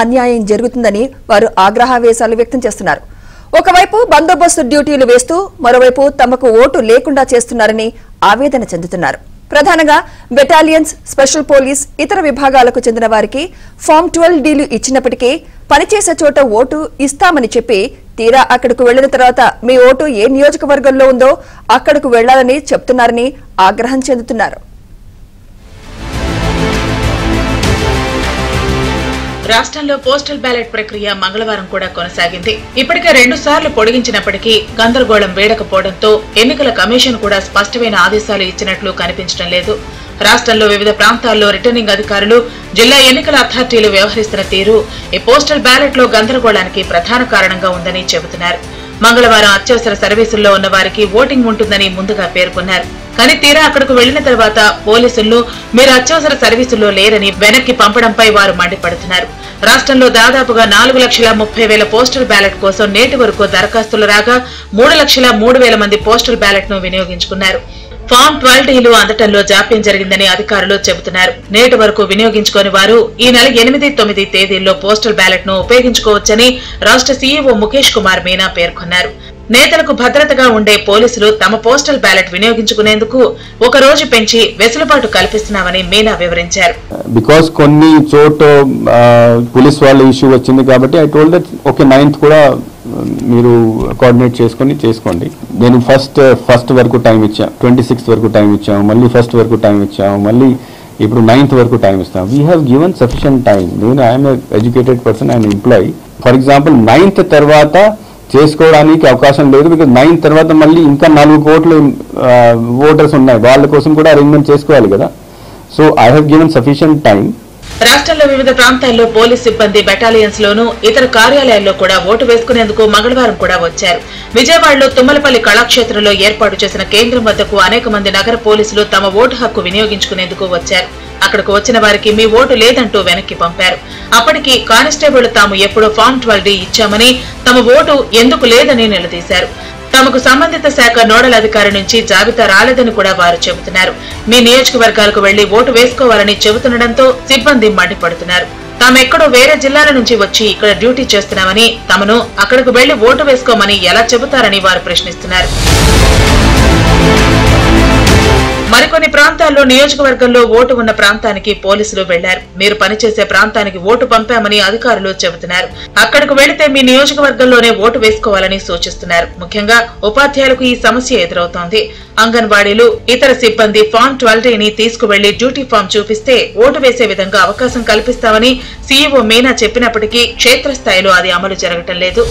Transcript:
అన్యాయం జరుగుతుందని వారు ఆగ్రహావేశాలు వ్యక్తం చేస్తున్నారు. ఒకవైపు బందోబస్తు డ్యూటీలు వేస్తూ మరోవైపు తమకు ఓటు లేకుండా చేస్తున్నారని ఆవేదన చెందుతున్నారు. ప్రధానంగా బెటాలియన్స్, స్పెషల్ పోలీస్, ఇతర విభాగాలకు చెందిన వారికి ఫామ్ 12Dలు ఇచ్చినప్పటికీ పనిచేసే చోట ఓటు ఇస్తామని చెప్పి తీరా అక్కడకు వెళ్లిన తర్వాత మీ ఓటు ఏ నియోజకవర్గంలో ఉందో అక్కడకు వెళ్లాలని చెప్తున్నారని ఆగ్రహం చెందుతున్నారు. రాష్ట్రంలో పోస్టల్ బ్యాలెట్ ప్రక్రియ మంగళవారం కూడా కొనసాగింది. ఇప్పటికే 2 సార్లు పొడిగించినప్పటికీ గందరగోళం వీడకపోవడంతో ఎన్నికల కమిషన్ కూడా స్పష్టమైన ఆదేశాలు ఇచ్చినట్లు కనిపించడం లేదు. రాష్ట్రంలో వివిధ ప్రాంతాల్లో రిటర్నింగ్ అధికారులు, జిల్లా ఎన్నికల అథారిటీలు వ్యవహరిస్తున్న తీరు ఈ పోస్టల్ బ్యాలెట్ లో గందరగోళానికి ప్రధాన కారణంగా ఉందని చెబుతున్నారు. మంగళవారం అత్యవసర సర్వీసుల్లో ఉన్న వారికి ఓటింగ్ ఉంటుందని ముందుగా పేర్కొన్నారు. కానీ తీరా అక్కడకు వెళ్లిన తర్వాత పోలీసులు మీరు అత్యవసర సర్వీసుల్లో లేరని వెనక్కి పంపడంపై వారు మండిపడుతున్నారు. రాష్ట్రంలో దాదాపుగా 4,30,000 పోస్టల్ బ్యాలెట్ కోసం నేటి వరకు దరఖాస్తులు రాగా 3,03,000 మంది పోస్టల్ బ్యాలెట్ ను వినియోగించుకున్నారు. ఫామ్ 12Dలు అందటంలో జాప్యం జరిగిందని అధికారులు చెబుతున్నారు. నేటి వరకు వినియోగించుకోని వారు ఈ నెల 8, 9 తేదీల్లో పోస్టల్ బ్యాలెట్ ను ఉపయోగించుకోవచ్చని రాష్ట్ర సీఈఓ ముఖేష్ కుమార్ మీనా పేర్కొన్నారు. నేతలకు భద్రతగా ఉండే పోలీసులు తమ పోస్టల్ బ్యాలెట్ వినియోగించుకునేందుకు ఒక రోజు పెంచి వెసులుబాటు కల్పిస్తున్నామని మీనా వివరించారు. బికాస్ కొన్ని చోట పోలీస్ వాళ్ళ ఇష్యూ వచ్చింది కాబట్టి I told that okay 9th కూడా మీరు కోఆర్డినేట్ చేసుకోండి. నేను ఫస్ట్ వరకు టైం ఇచ్చాను, 26th వరకు టైం ఇచ్చాము, మళ్ళీ 1st వరకు టైం ఇచ్చాము, మళ్ళీ ఇప్పుడు 9th వరకు టైం ఇస్తాం. We have given sufficient time. నేను I'm educated person, I'm employee. For example 9th తర్వాత చేసుకోవడానికి అవకాశం లేదు. బికాజ్ 9th తర్వాత మళ్ళీ ఇంకా 4 కోట్ల ఓటర్స్ ఉన్నాయి, వాళ్ళ కోసం కూడా అరేంజ్మెంట్ చేసుకోవాలి కదా. So I have given sufficient time. రాష్ట్రంలో వివిధ ప్రాంతాల్లో పోలీస్ సిబ్బంది బెటాలియన్స్ లోనూ ఇతర కార్యాలయాల్లో కూడా ఓటు వేసుకునేందుకు మంగళవారం కూడా వచ్చారు. విజయవాడలో తుమ్మలపల్లి కళాక్షేత్రంలో ఏర్పాటు చేసిన కేంద్రం వద్దకు అనేక మంది నగర పోలీసులు తమ ఓటు హక్కు వినియోగించుకునేందుకు వచ్చారు. అక్కడకు వచ్చిన వారికి మీ ఓటు లేదంటూ వెనక్కి పంపారు. అప్పటికి కానిస్టేబుల్ తాము ఎప్పుడో ఫామ్ 12D ఇచ్చామని తమ ఓటు ఎందుకు లేదని నిలదీశారు. తమకు సంబంధిత శాఖ నోడల్ అధికారి నుంచి జాబితా రాలేదని కూడా వారు చెబుతున్నారు. మీ నియోజకవర్గాలకు వెళ్లి ఓటు వేసుకోవాలని చెబుతుండటంతో సిబ్బంది మండిపడుతున్నారు. తామెక్కడో వేరే జిల్లాల నుంచి వచ్చి ఇక్కడ డ్యూటీ చేస్తున్నామని, తమను అక్కడకు వెళ్లి ఓటు వేసుకోమని ఎలా చెబుతారని వారు ప్రశ్నిస్తున్నారు. మరికొన్ని ప్రాంతాల్లో నియోజకవర్గంలో ఓటు ఉన్న ప్రాంతానికి పోలీసులు వెళ్లారు. మీరు పనిచేసే ప్రాంతానికి ఓటు పంపామని అధికారులు చెబుతున్నారు. అక్కడకు వెళితే మీ నియోజకవర్గంలోనే ఓటు వేసుకోవాలని సూచిస్తున్నారు. ముఖ్యంగా ఉపాధ్యాయులకు ఈ సమస్య ఎదురవుతోంది. అంగన్వాడీలు, ఇతర సిబ్బంది ఫామ్ 12Dని తీసుకువెళ్లి డ్యూటీ ఫామ్ చూపిస్తే ఓటు వేసే విధంగా అవకాశం కల్పిస్తామని సీఈఓ మీనా చెప్పినప్పటికీ క్షేత్రస్థాయిలో అది అమలు జరగటం లేదు.